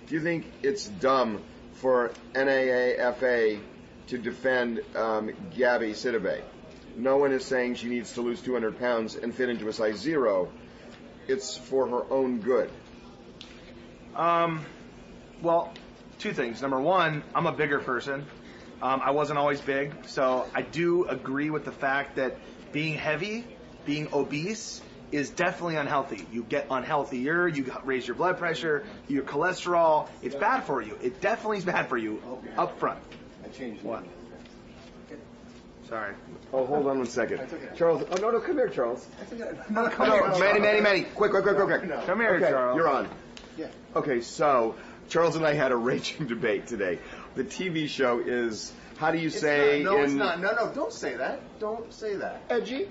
do you think it's dumb for NAAFA to defend Gabourey Sidibe? No one is saying she needs to lose 200 pounds and fit into a size 0. It's for her own good. Well, two things. Number one, I'm a bigger person. I wasn't always big, so I do agree with the fact that being heavy, being obese, is definitely unhealthy. You get unhealthier, you raise your blood pressure, your cholesterol. It's bad for you. It definitely is bad for you up front. I changed what? Sorry. Oh, hold on one second. Charles, oh, no, come here, Charles. No, come here. Manny. Quick. Come here, okay, Charles. You're on. Yeah. Okay, so Charles and I had a raging debate today. The TV show is, how do you say... It's not. No, don't say that. Don't say that. Edgy?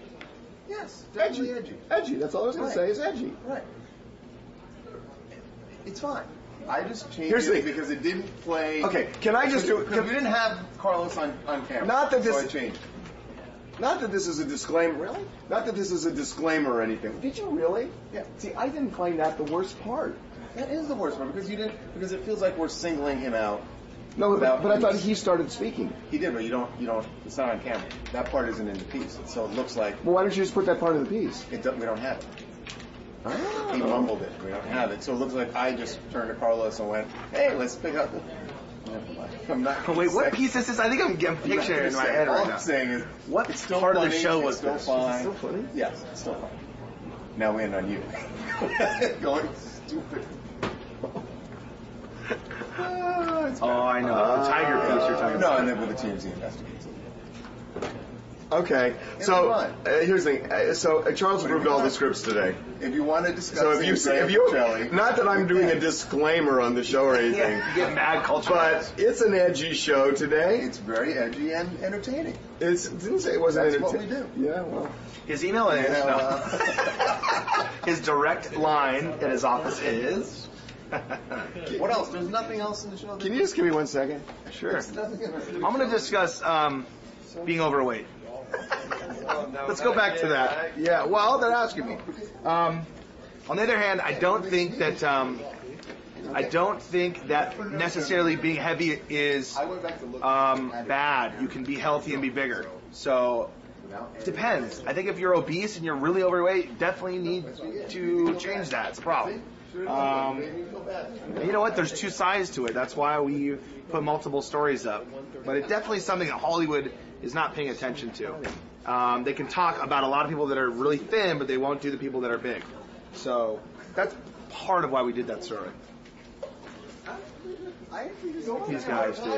Yes, definitely edgy. Edgy, that's all I was going to say is edgy. Right. It's fine. I just changed Here's the it thing. because it didn't play... Okay, can I just do... Because we didn't have Carlos on camera, Not that this... so I changed. Not that this is a disclaimer. Really? Not that this is a disclaimer or anything. Did you really? Yeah. See, I didn't find that the worst part. That is the worst part because because it feels like we're singling him out. No, but I thought he started speaking. He did, but you don't. It's not on camera. That part isn't in the piece, so it looks like. Well, why don't you just put that part in the piece? We don't have it. Oh. He mumbled it. We don't have it, so it looks like I just turned to Carlos and went, "Hey, let's pick up." I'm not. Wait, what piece is this? I think I'm getting a picture in my head right now. All I'm saying is, what it's still part funny, of the show was it's still this? fine. Is it still funny? Yes, it's still fine. Now we end on you. Going stupid. I know. The tiger piece you're talking about. No, and then with the TMZ investigates. Okay, so here's the thing. So Charles approved all the scripts today. If you want to discuss, So if you, not that I'm doing a disclaimer on the show or anything, You get mad culture. but it's an edgy show today. it's very edgy and entertaining. It didn't say it wasn't That's what we entertaining. do. Yeah, well. His email is his direct line at his office is. What else? There's nothing else in the show. Can you just give me 1 second? Sure. There's nothing in the show. I'm going to discuss being overweight. Let's go back to that. Yeah. Well, they're asking me. On the other hand, I don't think that necessarily being heavy is bad. You can be healthy and be bigger. So it depends. I think if you're obese and you're really overweight, you definitely need to change that. It's a problem. You know what? There's two sides to it. That's why we put multiple stories up. But it's definitely something that Hollywood is not paying attention to. They can talk about a lot of people that are really thin, but they won't do the people that are big. So that's part of why we did that story. These guys do.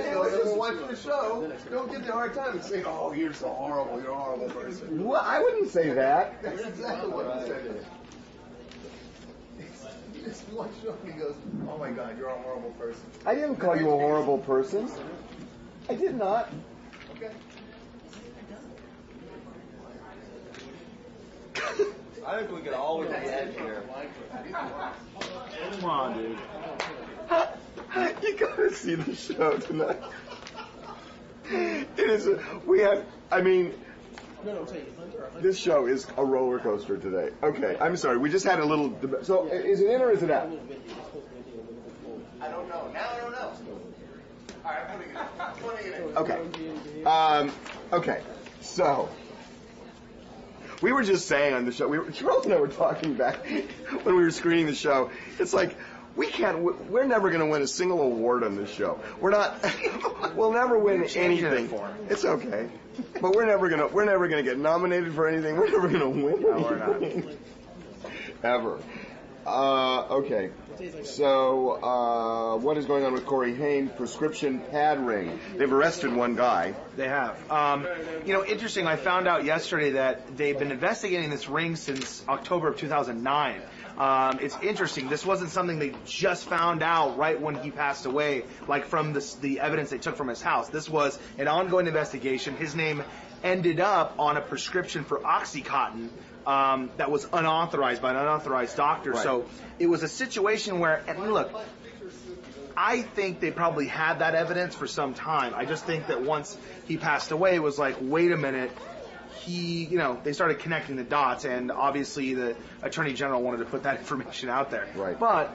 Watch the show. Don't give me a hard time and say, "Oh, you're so horrible. You're a horrible person." Well, I wouldn't say that. That's exactly what I said. He just watched the show and he goes, "Oh my God, you're a horrible person." I didn't call you a horrible person. I did not. Okay. I think we can always be edgy here. Come on, dude. You gotta see the show tonight. It is. We have. I mean, this show is a roller coaster today. Okay, I'm sorry. We just had a little. So, is it in or is it out? I don't know. Now I don't know. All right, I'm putting it in. Okay. Okay. So. We were just saying on the show, Charles and I were talking back when we were screening the show. It's like, we're never going to win a single award on this show. We'll never win anything. It's okay. But we're never going to get nominated for anything. We're never going to win anything. Ever. Okay. So, what is going on with Corey Haim? Prescription pad ring. They've arrested one guy. They have. Interesting, I found out yesterday that they've been investigating this ring since October of 2009. It's interesting. This wasn't something they just found out right when he passed away, like from the evidence they took from his house. This was an ongoing investigation. His name ended up on a prescription for Oxycontin that was unauthorized by an unauthorized doctor. Right. So it was a situation where, and look, I think they probably had that evidence for some time. I just think that once he passed away, it was like, wait a minute, they started connecting the dots, and obviously the Attorney General wanted to put that information out there. Right. But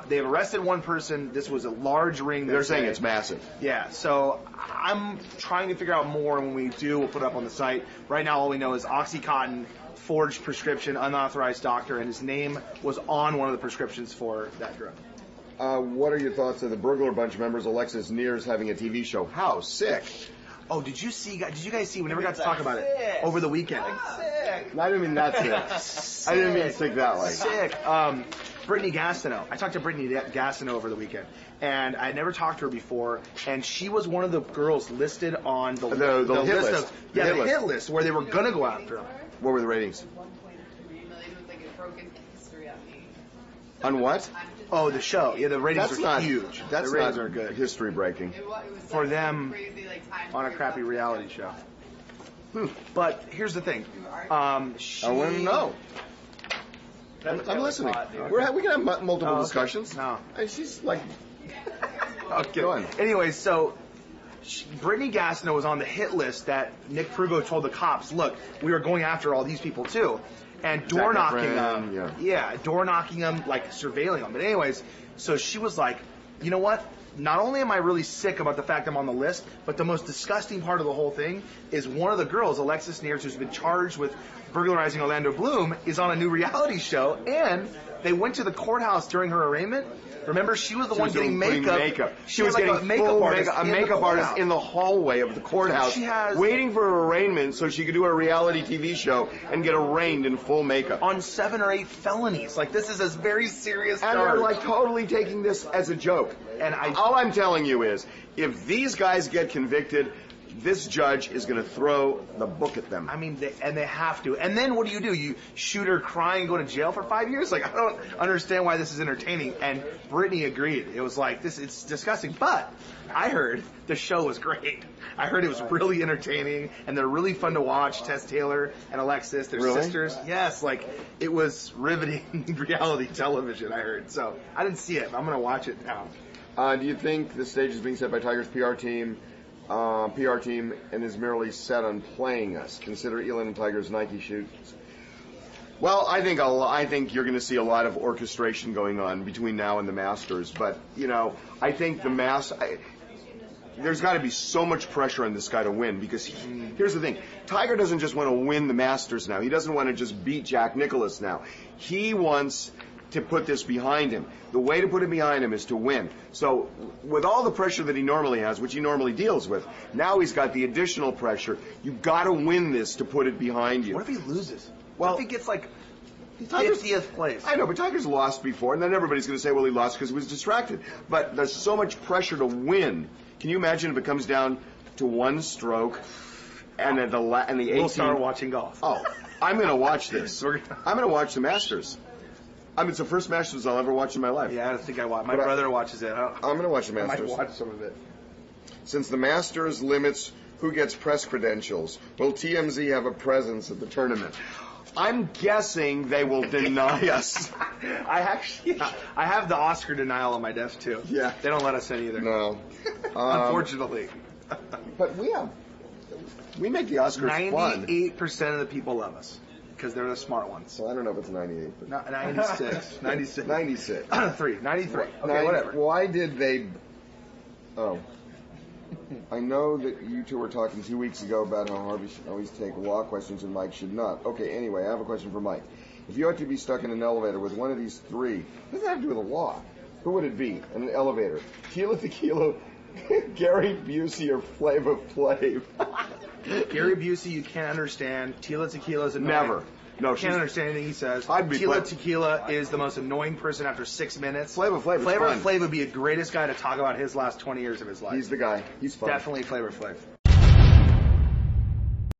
they've arrested one person. This was a large ring. They're saying it's massive. Yeah, so I'm trying to figure out more, and when we do, we'll put it up on the site. Right now, all we know is OxyContin, forged prescription, unauthorized doctor, and his name was on one of the prescriptions for that drug. What are your thoughts of the Burgular Bunch members Alexis Neers having a TV show? How sick! Oh, did you guys see? We never got to talk about it over the weekend. Sick. I didn't mean that sick. I didn't mean sick that way. Sick. Brittny Gastineau. I talked to Brittny Gastineau over the weekend, and I never talked to her before, and she was one of the girls listed on the hit list list. of the hit list where they were gonna go after him. What were the ratings? 1.3 million was like a broken history on me. On what? Oh, the show. Yeah, the ratings That's are not huge. That's the ratings not are good history breaking. It was for like them crazy, like, time on a crappy reality show. But here's the thing. I want to know. I'm listening. We can have multiple discussions. No. And she's like, Okay. go on. Anyway, so Brittny Gastineau was on the hit list that Nick Prugo told the cops, look, we are going after all these people too. And door knocking them. Yeah, door knocking them, like surveilling them. But anyways, so she was like, you know what? Not only am I really sick about the fact I'm on the list, but the most disgusting part of the whole thing is one of the girls, Alexis Neers, who's been charged with burglarizing Orlando Bloom, is on a new reality show, and they went to the courthouse during her arraignment. Remember, she was the one getting makeup. She was getting a makeup artist in the hallway of the courthouse, waiting for her arraignment so she could do a reality TV show and get arraigned in full makeup. On 7 or 8 felonies. Like, this is a very serious charge. And they're like totally taking this as a joke. And all I'm telling you is, if these guys get convicted, this judge is going to throw the book at them. I mean, they have to. And then what do? You shoot her crying and go to jail for 5 years? Like, I don't understand why this is entertaining. And Brittny agreed. It was like, it's disgusting. But I heard the show was great. I heard it was really entertaining, and they're really fun to watch. Tess Taylor and Alexis, they're sisters. Yes, like, it was riveting reality television, I heard. So I didn't see it, but I'm going to watch it now. Do you think the stage is being set by Tiger's PR team and is merely set on playing us? Consider Elon and Tiger's Nike shoots. Well, I think you're going to see a lot of orchestration going on between now and the Masters. But I think there's got to be so much pressure on this guy to win, because here's the thing: Tiger doesn't just want to win the Masters now. He doesn't want to just beat Jack Nicklaus now. He wants to put this behind him. The way to put it behind him is to win. So with all the pressure that he normally has, which he normally deals with, now he's got the additional pressure. You've got to win this to put it behind you. What if he loses? Well, what if he gets like 50th place? I know, but Tiger's lost before, and then everybody's going to say, well, he lost because he was distracted. But there's so much pressure to win. Can you imagine if it comes down to one stroke and at the 18th? We'll start watching golf. Oh, I'm going to watch this. I'm going to watch the Masters. I mean, it's the first Masters I'll ever watch in my life. Yeah, I don't think I watch. My brother watches it. I'm going to watch the Masters. I might watch some of it. Since the Masters limits who gets press credentials, will TMZ have a presence at the tournament? I'm guessing they will deny us. I have the Oscar denial on my desk too. Yeah. They don't let us in either. No. Unfortunately. But we make the Oscars fun. 98% of the people love us, because they're the smart ones. Well, I don't know if it's 98. But 96. 96. 96. 93. Okay, whatever. Why did they... Oh. I know that you two were talking 2 weeks ago about how Harvey should always take law questions and Mike should not. Okay, anyway, I have a question for Mike. If you had to be stuck in an elevator with one of these three, what does that have to do with the law? Who would it be in an elevator? Tila Tequila, Gary Busey, or Flava Flav? Gary Busey, you can't understand. Tila Tequila's annoying. Never. No, can't understand anything he says. Tila Tequila is the most annoying person after 6 minutes. Flava Flav would be the greatest guy to talk about his last 20 years of his life. He's the guy. He's fun. Definitely Flavor Flav.